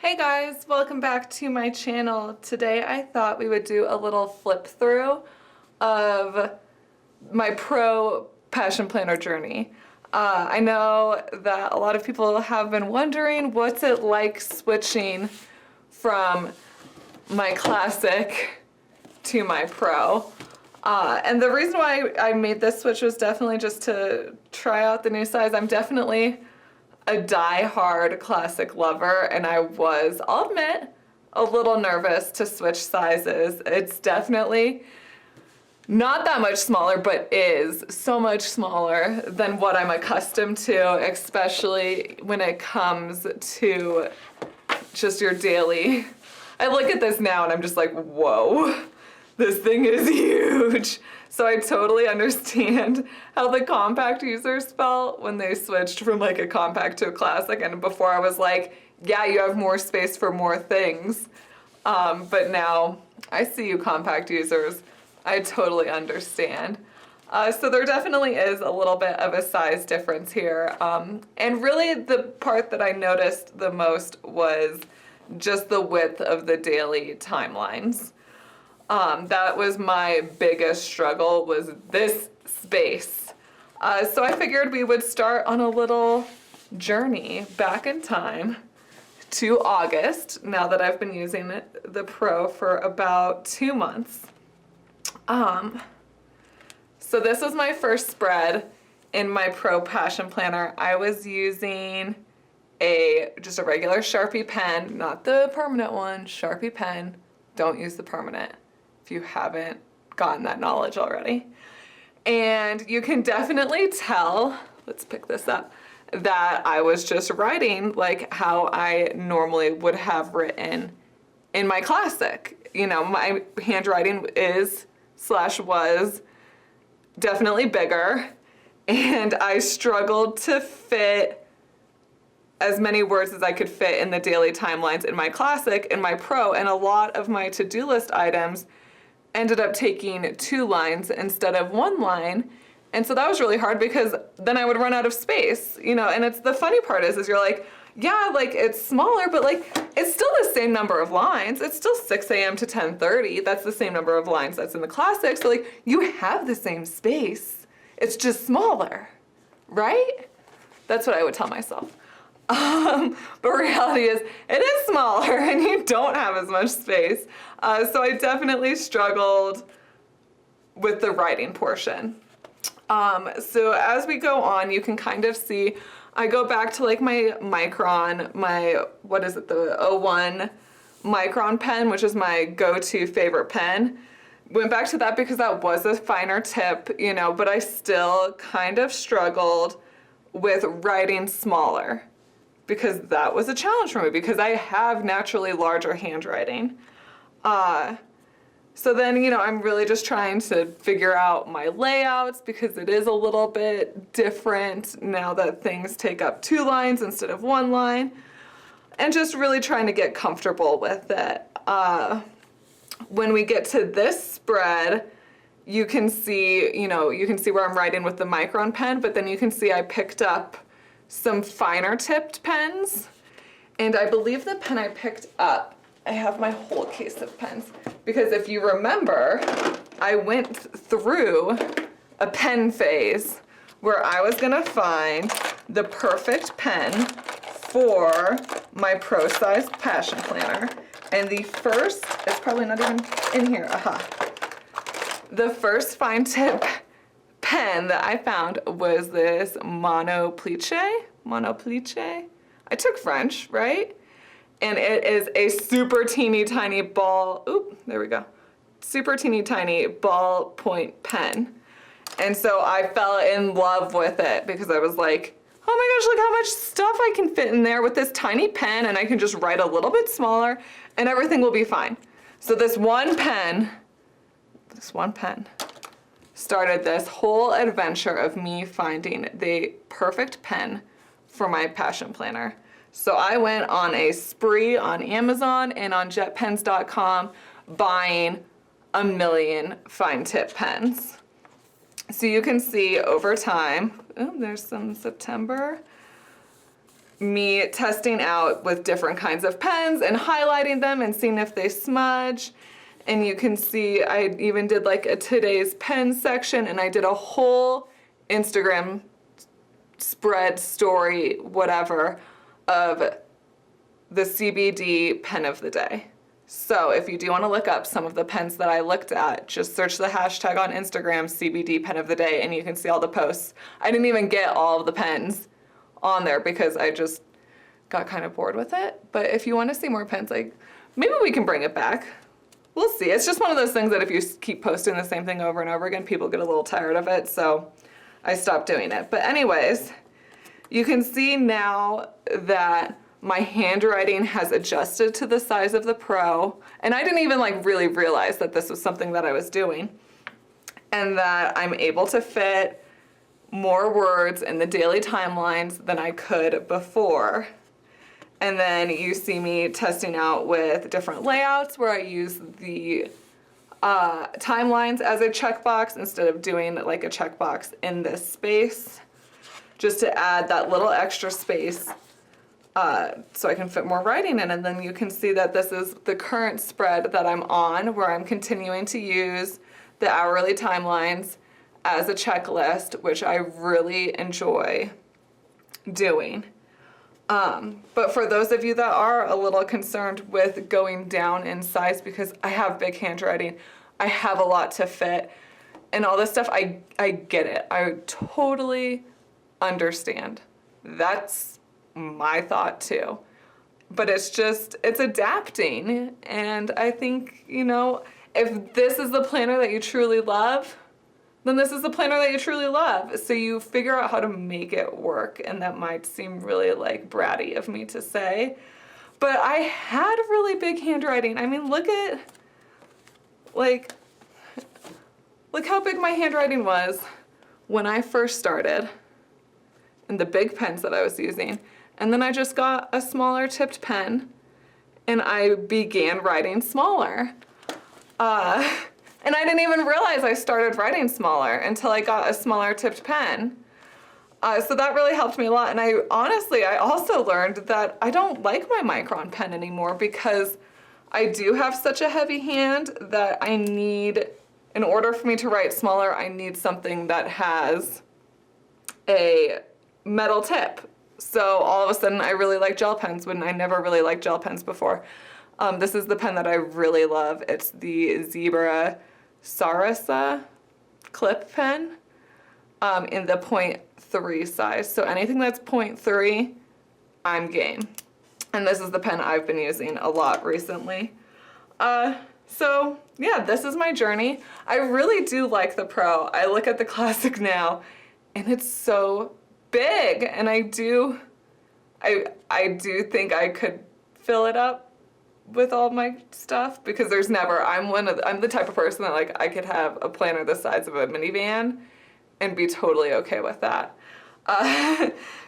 Hey guys, welcome back to my channel. Today I thought we would do a little flip through of my pro passion planner journey. I know that a lot of people have been wondering what's it like switching from my classic to my pro. And the reason why I made this switch was definitely just to try out the new size. I'm definitely a die-hard classic lover, and I was, I'll admit, a little nervous to switch sizes. It's definitely not that much smaller, but is so much smaller than what I'm accustomed to, especially when it comes to just your daily. I look at this now and I'm just like, whoa, this thing is huge. So I totally understand how the compact users felt when they switched from like a compact to a classic. And before I was like, yeah, you have more space for more things. But now I see you compact users. I totally understand. So there definitely is a little bit of a size difference here. And really the part that I noticed the most was just the width of the daily timelines. That was my biggest struggle, was this space. So I figured we would start on a little journey back in time to August, now that I've been using the Pro for about 2 months. So this was my first spread in my Pro Passion Planner. I was using just a regular Sharpie pen, not the permanent one, Sharpie pen. Don't use the permanent if you haven't gotten that knowledge already. And you can definitely tell, let's pick this up, that I was just writing like how I normally would have written in my classic. You know, my handwriting was definitely bigger, and I struggled to fit as many words as I could fit in the daily timelines in my classic and my pro, and a lot of my to-do list items ended up taking 2 lines instead of 1 line. And so that was really hard because then I would run out of space, you know. And it's the funny part is you're like, yeah, like it's smaller, but like it's still the same number of lines. It's still 6 a.m. to 10:30. That's the same number of lines that's in the classic. So like you have the same space. It's just smaller, right? That's what I would tell myself. But reality is, it is smaller and you don't have as much space. So I definitely struggled with the writing portion. So as we go on, you can kind of see, I go back to like my Micron, the 01 Micron pen, which is my go-to favorite pen. Went back to that because that was a finer tip, you know, but I still kind of struggled with writing smaller, because that was a challenge for me because I have naturally larger handwriting. So then, you know, I'm really just trying to figure out my layouts because it is a little bit different now that things take up 2 lines instead of 1 line, and just really trying to get comfortable with it. When we get to this spread, you can see where I'm writing with the Micron pen, but then you can see I picked up some finer tipped pens, and I believe the pen I picked up, I have my whole case of pens, because if you remember, I went through a pen phase where I was gonna find the perfect pen for my Pro Size Passion Planner, and the first, it's probably not even in here, the first fine tip pen that I found was this Monoplice. I took French, right? And it is a super teeny tiny super teeny tiny ballpoint pen. And so I fell in love with it because I was like, oh my gosh, look how much stuff I can fit in there with this tiny pen, and I can just write a little bit smaller and everything will be fine. So this one pen started this whole adventure of me finding the perfect pen for my passion planner. So I went on a spree on Amazon and on jetpens.com buying a million fine tip pens. So you can see over time, there's some September. me testing out with different kinds of pens and highlighting them and seeing if they smudge. And you can see I even did like a today's pen section, and I did a whole Instagram spread story, whatever, of the CBD pen of the day. So if you do want to look up some of the pens that I looked at, just search the hashtag on Instagram, CBD pen of the day, and you can see all the posts. I didn't even get all of the pens on there because I just got kind of bored with it. But if you want to see more pens, like, maybe we can bring it back. We'll see. It's just one of those things that if you keep posting the same thing over and over again, people get a little tired of it. So I stopped doing it. But anyways, you can see now that my handwriting has adjusted to the size of the Pro, and I didn't even like really realize that this was something that I was doing, and that I'm able to fit more words in the daily timelines than I could before. And then you see me testing out with different layouts where I use the timelines as a checkbox instead of doing like a checkbox in this space, just to add that little extra space so I can fit more writing in. And then you can see that this is the current spread that I'm on, where I'm continuing to use the hourly timelines as a checklist, which I really enjoy doing. But for those of you that are a little concerned with going down in size, because I have big handwriting, I have a lot to fit, and all this stuff, I get it. I totally understand. That's my thought too. But it's adapting. And I think, you know, if this is the planner that you truly love, then this is the planner that you truly love. So you figure out how to make it work. And that might seem really like bratty of me to say, but I had really big handwriting. I mean, look how big my handwriting was when I first started, and the big pens that I was using. And then I just got a smaller tipped pen, and I began writing smaller. And I didn't even realize I started writing smaller until I got a smaller tipped pen. So that really helped me a lot. And I also learned that I don't like my Micron pen anymore, because I do have such a heavy hand that I need, in order for me to write smaller, I need something that has a metal tip. So all of a sudden I really like gel pens when I never really liked gel pens before. This is the pen that I really love. It's the Zebra Sarasa clip pen in the 0.3 size. So anything that's 0.3, I'm game. And this is the pen I've been using a lot recently. So yeah, this is my journey. I really do like the Pro. I look at the Classic now, and it's so big, and I do think I could fill it up with all my stuff, because I'm the type of person that, like, I could have a planner the size of a minivan and be totally okay with that.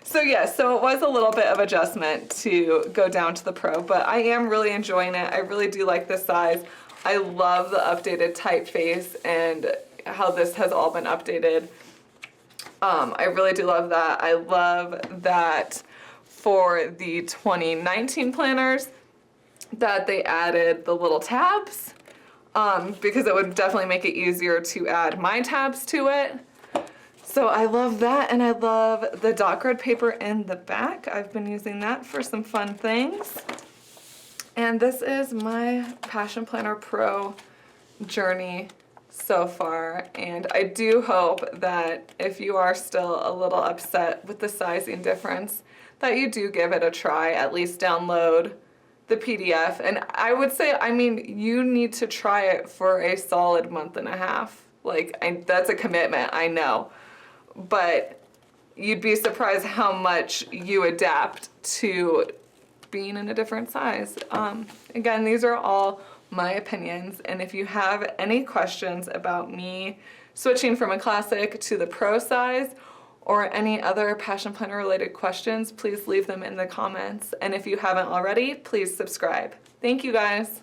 So yeah, so it was a little bit of adjustment to go down to the Pro, but I am really enjoying it. I really do like the size. I love the updated typeface and how this has all been updated. I really do love that. I love that for the 2019 planners that they added the little tabs, because it would definitely make it easier to add my tabs to it. So I love that, and I love the dot grid paper in the back. I've been using that for some fun things. And this is my Passion Planner Pro journey so far, and I do hope that if you are still a little upset with the sizing difference, that you do give it a try, at least download the PDF. And I would say, I mean, you need to try it for a solid month and a half. Like, that's a commitment, I know. But you'd be surprised how much you adapt to being in a different size. Again, these are all my opinions, and if you have any questions about me switching from a Classic to the Pro size, or any other Passion Planner related questions, please leave them in the comments. And if you haven't already, please subscribe. Thank you guys.